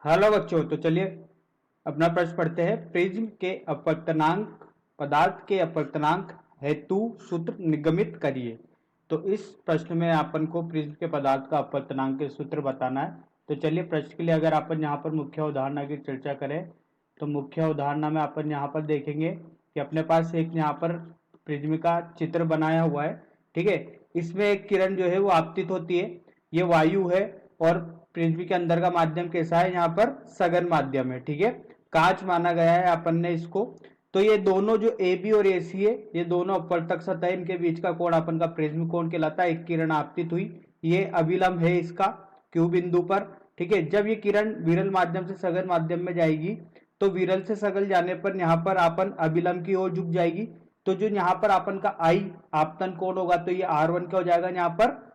Hello बच्चों, तो चलिए अपना प्रश्न पढ़ते हैं। प्रिज्म के अपवर्तनांक पदार्थ के अपवर्तनांक हेतु सूत्र निगमित करिए। तो इस प्रश्न में अपन को प्रिज्म के पदार्थ का अपवर्तनांक के सूत्र बताना है। तो चलिए प्रश्न के लिए अगर अपन यहाँ पर मुख्य उदाहरण की चर्चा करें तो मुख्य उदाहरण में अपन यहाँ पर देखेंगे कि अपने पास एक यहाँ पर प्रिज्म का चित्र बनाया हुआ है। ठीक है, इसमें एक किरण जो है वो आपतित होती है, ये वायु है। और प्रिज्म के अंदर का माध्यम कैसा है, यहाँ पर सघन माध्यम है। ठीक है, कांच माना गया है अपन ने इसको। तो ये दोनों जो ए बी और ए सी है, ये दोनों अपवर्तक सतह, इनके बीच का कोण अपन का प्रिज्म कोण कहलाता है। एक किरण आपतित हुई, ये अभिलंब है इसका क्यू बिंदु पर। ठीक है, जब ये किरण विरल माध्यम से सघन माध्यम में जाएगी तो विरल से सघन जाने पर यहाँ पर अपन अभिलंब की ओर झुक जाएगी। तो जो यहाँ पर अपन का आई आपतन कोण होगा तो ये R1 क्या हो जाएगा, यहाँ पर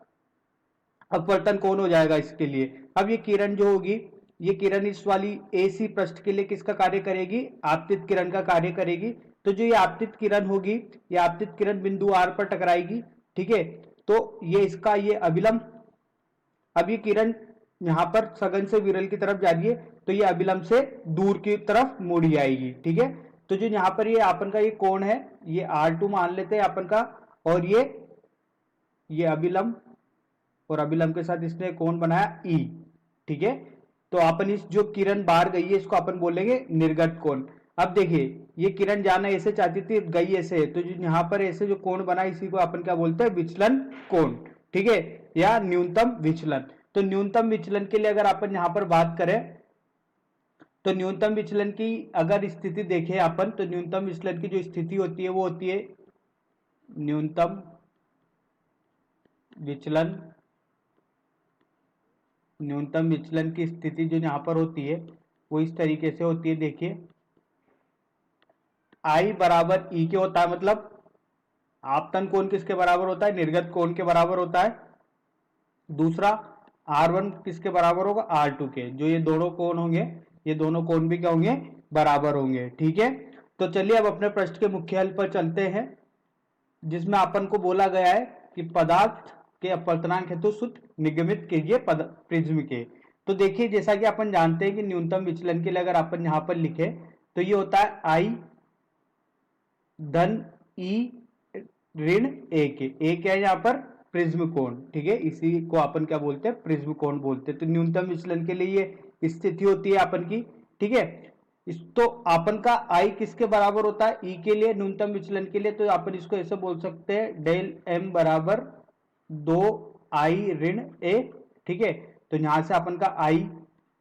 अपवर्तन कोण हो जाएगा इसके लिए। अब ये किरण जो होगी, ये किरण इस वाली AC पृष्ठ के लिए किसका कार्य करेगी, आपतित किरण का कार्य करेगी। तो जो ये आपतित किरण होगी, ये आपतित किरण बिंदु R पर टकराएगी। ठीक है, तो ये इसका ये अभिलंब। अब ये किरण यहां पर सघन से विरल की तरफ जा रही है तो ये अभिलंब से दूर की तरफ मुड़ी आएगी। ठीक है, तो जो यहां पर ये अपन का ये कोण है, ये R2 मान लेते हैं अपन का। और ये अभिलंब, और अभिलंब के साथ इसने कोण बनाया ई। ठीक है, तो अपन इस जो किरण बाहर गई है इसको अपन बोलेंगे निर्गत कोण। अब देखिए, ये किरण जाना ऐसे चाहती थी, गई ऐसे है, तो जो यहां पर ऐसे जो कोण बना इसी को अपन क्या बोलते हैं, विचलन कोण। ठीक है, या न्यूनतम विचलन। तो न्यूनतम विचलन के लिए अगर अपन यहां पर बात करें तो न्यूनतम विचलन की अगर स्थिति देखें अपन, तो न्यूनतम विचलन की जो स्थिति होती है वो होती है न्यूनतम विचलन। न्यूनतम विचलन की स्थिति जो यहां पर होती है वो इस तरीके से होती है। देखिए, आई बराबर ई के होता है, मतलब आपतन कोण किसके बराबर होता है, निर्गत कोण के बराबर होता है। दूसरा R1 किसके बराबर होगा, R2 के। जो ये दोनों कोण होंगे, ये दोनों कोण भी क्या होंगे, बराबर होंगे। ठीक है, तो चलिए अब अपने प्रश्न के मुख्य हल पर चलते हैं, जिसमें अपन को बोला गया है कि पदार्थ के अपवर्तनांक हेतु सूत्र निगमित कीजिए प्रिज्म के। तो देखिए, जैसा कि अपन जानते हैं कि न्यूनतम विचलन के लिए अगर अपन यहां पर लिखे तो ये होता है आई धन ई ऋण ए के। ए क्या है यहाँ पर, प्रिज्म कोण। ठीक है, इसी को अपन क्या बोलते हैं, प्रिज्म कोण बोलते हैं। तो न्यूनतम विचलन के लिए ये स्थिति होती है अपन की। ठीक है, इस तो अपन का आई किसके बराबर होता है, ई के लिए, न्यूनतम विचलन के लिए। तो अपन इसको ऐसे बोल सकते हैं, डेल एम बराबर 2 आई ऋण ए। ठीक है, तो यहां से अपन का आई,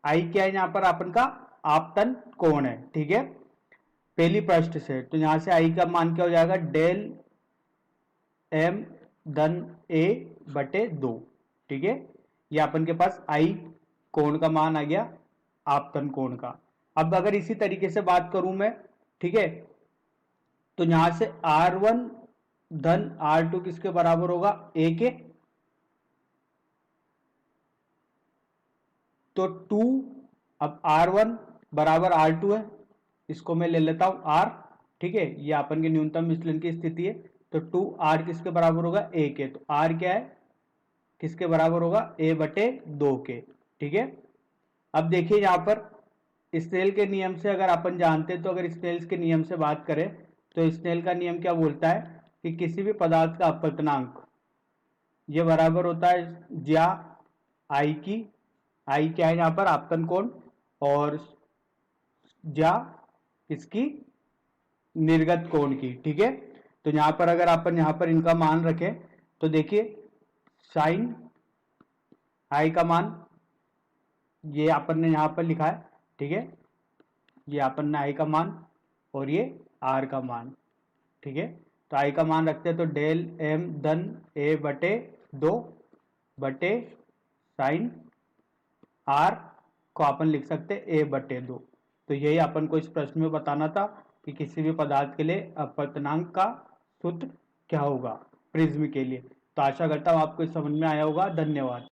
आई क्या है यहाँ पर अपन का आपतन कोण है। ठीक है, पहली पृष्ठ से, तो यहां से आई का मान क्या हो जाएगा, डेल एम धन ए बटे 2। ठीक है, ये अपन के पास आई कोण का मान आ गया, आपतन कोण का। अब अगर इसी तरीके से बात करूं मैं, ठीक है, तो यहां से R1 धन R2 किसके बराबर होगा, ए के। तो 2, अब R1 बराबर R2 है, इसको मैं ले लेता हूं R। ठीक है, ये अपन के न्यूनतम विचलन की स्थिति है। तो 2R किसके बराबर होगा, ए के। तो R क्या है, किसके बराबर होगा, ए बटे 2 के। ठीक है, अब देखिए यहां पर स्नेल के नियम से अगर अपन जानते हैं, तो अगर स्नेल के नियम से बात करें तो स्नेल का नियम क्या बोलता है कि किसी भी पदार्थ का अपवर्तनांक ये बराबर होता है ज्या आई की। आई क्या है यहाँ पर, आपतन कोण, और ज्या इसकी निर्गत कोण की। ठीक है, तो यहां पर अगर अपन यहां पर इनका मान रखें तो देखिए, साइन आई का मान ये अपन ने यहां पर लिखा है। ठीक है, ये अपन ने आई का मान और ये आर का मान। ठीक है, तो आई का मान रखते हैं तो डेल एम धन ए बटे 2 बटे साइन आर को अपन लिख सकते हैं ए बटे 2। तो यही अपन को इस प्रश्न में बताना था कि किसी भी पदार्थ के लिए अपवर्तनांक का सूत्र क्या होगा प्रिज्म के लिए। तो आशा करता हूं आपको समझ में आया होगा। धन्यवाद।